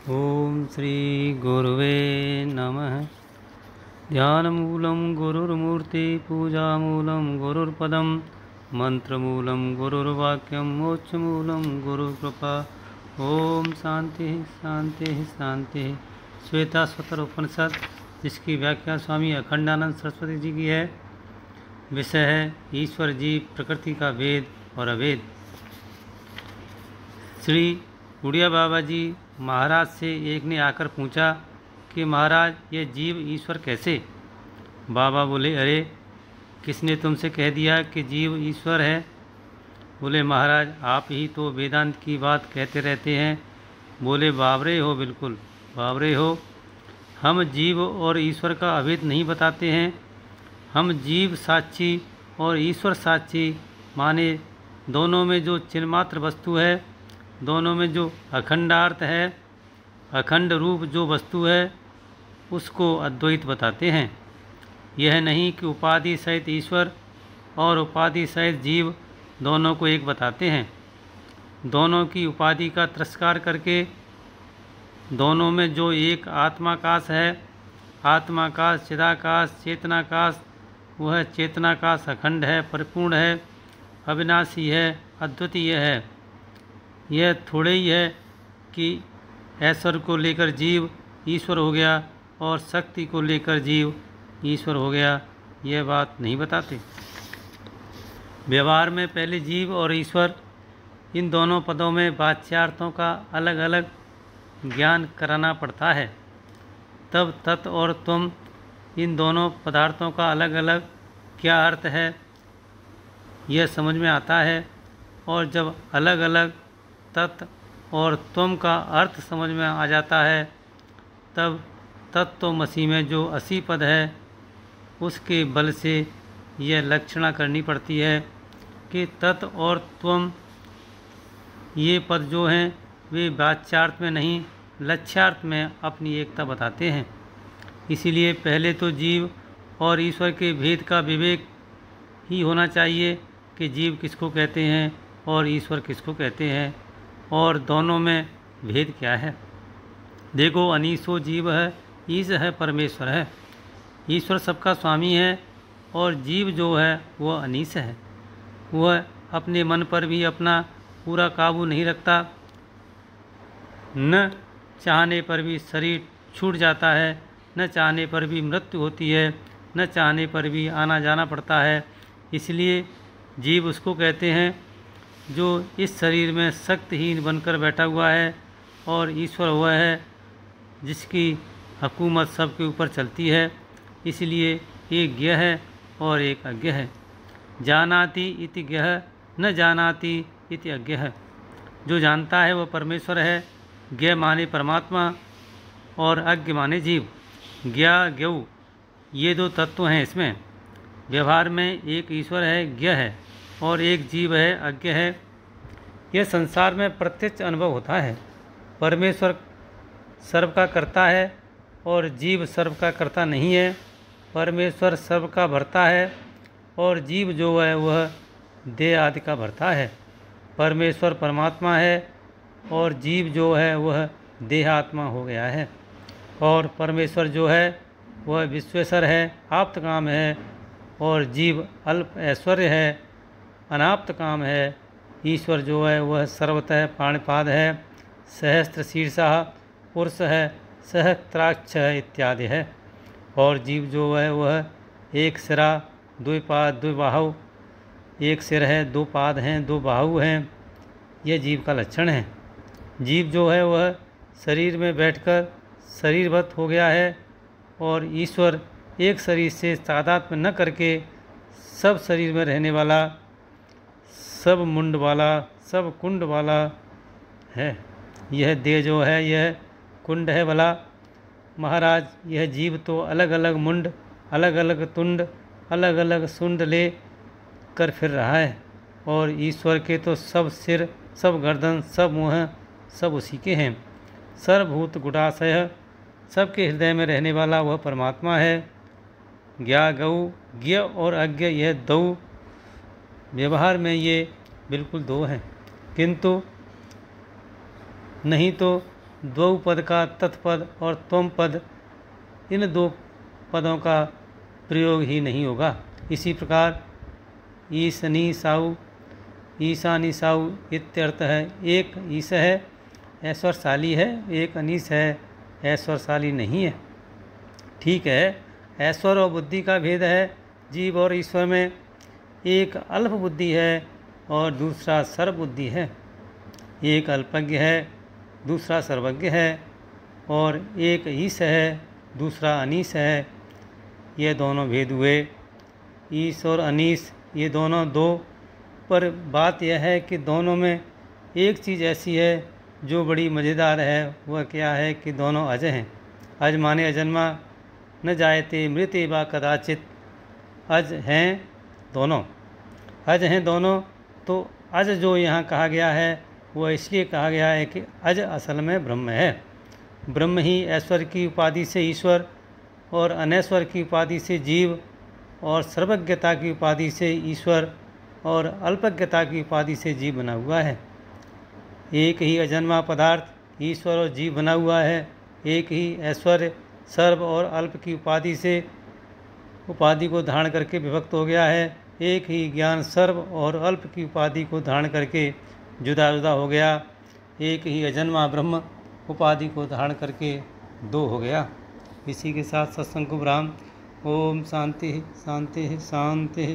ओम श्री गुरुवे नमः। ध्यानमूलं गुरुर्मूर्ति पूजामूलं गुरुर्पदं मंत्रमूलं गुरुर्वाक्यं मोक्षमूलं गुरुकृपा। ओम शांति शांति शांति। श्वेताश्वतर उपनिषद, जिसकी व्याख्या स्वामी अखंडानंद सरस्वती जी की है। विषय है ईश्वर जीव प्रकृति का वेद और अवेद। श्री गुड़िया बाबा जी महाराज से एक ने आकर पूछा कि महाराज, ये जीव ईश्वर कैसे? बाबा बोले, अरे किसने तुमसे कह दिया कि जीव ईश्वर है? बोले, महाराज आप ही तो वेदांत की बात कहते रहते हैं। बोले, बावरे हो, बिल्कुल बावरे हो। हम जीव और ईश्वर का अभेद नहीं बताते हैं। हम जीव साक्षी और ईश्वर साक्षी माने दोनों में जो चिन्मात्र वस्तु है, दोनों में जो अखंडार्थ है, अखंड रूप जो वस्तु है, उसको अद्वैत बताते हैं। यह नहीं कि उपाधि सहित ईश्वर और उपाधि सहित जीव दोनों को एक बताते हैं। दोनों की उपाधि का तिरस्कार करके दोनों में जो एक आत्माकाश है, आत्माकाश चिदाकाश चेतनाकाश, वह चेतनाकाश अखंड है, परिपूर्ण है, अविनाशी है, अद्वितीय है। यह थोड़े ही है कि ऐश्वर्य को लेकर जीव ईश्वर हो गया और शक्ति को लेकर जीव ईश्वर हो गया, यह बात नहीं बताते। व्यवहार में पहले जीव और ईश्वर, इन दोनों पदों में वाच्यार्थों का अलग अलग ज्ञान कराना पड़ता है। तब तत् और तुम, इन दोनों पदार्थों का अलग अलग क्या अर्थ है, यह समझ में आता है। और जब अलग अलग तत् और तुम का अर्थ समझ में आ जाता है, तब तत्वमसि में जो 80 पद है, उसके बल से यह लक्षणा करनी पड़ती है कि तत् और त्वम, ये पद जो हैं वे वाच्यार्थ में नहीं, लक्ष्यार्थ में अपनी एकता बताते हैं। इसीलिए पहले तो जीव और ईश्वर के भेद का विवेक ही होना चाहिए कि जीव किसको कहते हैं और ईश्वर किसको कहते हैं, और दोनों में भेद क्या है। देखो, अनीसो जीव है, ईश है, परमेश्वर है। ईश्वर सबका स्वामी है और जीव जो है वह अनीश है। वह अपने मन पर भी अपना पूरा काबू नहीं रखता। न चाहने पर भी शरीर छूट जाता है, न चाहने पर भी मृत्यु होती है, न चाहने पर भी आना जाना पड़ता है। इसलिए जीव उसको कहते हैं जो इस शरीर में शक्तिहीन बनकर बैठा हुआ है, और ईश्वर वह है जिसकी हुकूमत सबके ऊपर चलती है। इसलिए एक ज्ञ है और एक अज्ञ है। जानाति इति ज्ञ, न जानाति इति अज्ञ है। जो जानता है वह परमेश्वर है। ज्ञ माने परमात्मा और अज्ञ माने जीव। ज्ञा ज्ञऊ, ये दो तत्व हैं इसमें। व्यवहार में एक ईश्वर है, ज्ञ है, और एक जीव है, अज्ञ है। यह संसार में प्रत्यक्ष अनुभव होता है। परमेश्वर सर्व का कर्ता है और जीव सर्व का कर्ता नहीं है। परमेश्वर सर्व का भरता है और जीव जो है वह देह आदि का भरता है। परमेश्वर परमात्मा है और जीव जो है वह देहात्मा हो गया है। और परमेश्वर जो है वह विश्वेश्वर है, आप्तकाम है, और जीव अल्प ऐश्वर्य है, अनाप्त काम है। ईश्वर जो है वह सर्वतः पाणिपाद है, सहस्त्र शीर्षः पुरुष है, सहस्त्राक्ष इत्यादि है। और जीव जो है वह एक सिरा, द्विपाद, द्विबाहु, एक सिर है, दो पाद हैं, दो बाहु हैं। यह जीव का लक्षण है। जीव जो है वह शरीर में बैठकर शरीरवत हो गया है, और ईश्वर एक शरीर से तादात्म्य न करके सब शरीर में रहने वाला, सब मुंड वाला, सब कुंड वाला है। यह देह जो है यह कुंड है भला। महाराज, यह जीव तो अलग अलग मुंड, अलग अलग तुंड, अलग अलग सुंड ले कर फिर रहा है, और ईश्वर के तो सब सिर, सब गर्दन, सब मुँह, सब उसी के हैं। सर्वभूत गुडाशय, सबके हृदय में रहने वाला वह परमात्मा है। ज्ञा गौ, ज्ञ और अज्ञ, यह दो व्यवहार में ये बिल्कुल दो हैं, किंतु नहीं तो द्वौ पद का तत्पद और त्वम पद, इन दो पदों का प्रयोग ही नहीं होगा। इसी प्रकार ईशनी साऊ, ईशानी साऊ इत्यर्थ है। एक ईश है, ऐश्वर्यशाली है, एक अनीश है, ऐश्वर्यशाली नहीं है। ठीक है, ऐश्वर्य और बुद्धि का भेद है जीव और ईश्वर में। एक अल्प बुद्धि है और दूसरा सर्वबुद्धि है। एक अल्पज्ञ है, दूसरा सर्वज्ञ है, और एक ईश है, दूसरा अनीश है। ये दोनों भेद हुए। ईश और अनीश ये दोनों दो, पर बात यह है कि दोनों में एक चीज़ ऐसी है जो बड़ी मज़ेदार है। वह क्या है कि दोनों अज हैं। अज माने अजन्मा, न जायते मृते वा कदाचित। अज हैं दोनों, अज हैं दोनों। तो अज जो यहाँ कहा गया है वह इसलिए कहा गया है कि अज असल में ब्रह्म है। ब्रह्म ही ऐश्वर्य की उपाधि से ईश्वर, और अनैश्वर्य की उपाधि से जीव, और सर्वज्ञता की उपाधि से ईश्वर, और अल्पज्ञता की उपाधि से जीव बना हुआ है। एक ही अजन्मा पदार्थ ईश्वर और जीव बना हुआ है। एक ही ऐश्वर्य सर्व और अल्प की उपाधि से, उपाधि को धारण करके विभक्त हो गया है। एक ही ज्ञान सर्व और अल्प की उपाधि को धारण करके जुदा जुदा हो गया। एक ही अजन्मा ब्रह्म उपाधि को धारण करके दो हो गया। इसी के साथ सत्संग को विराम। ओम शांति शांति शांति।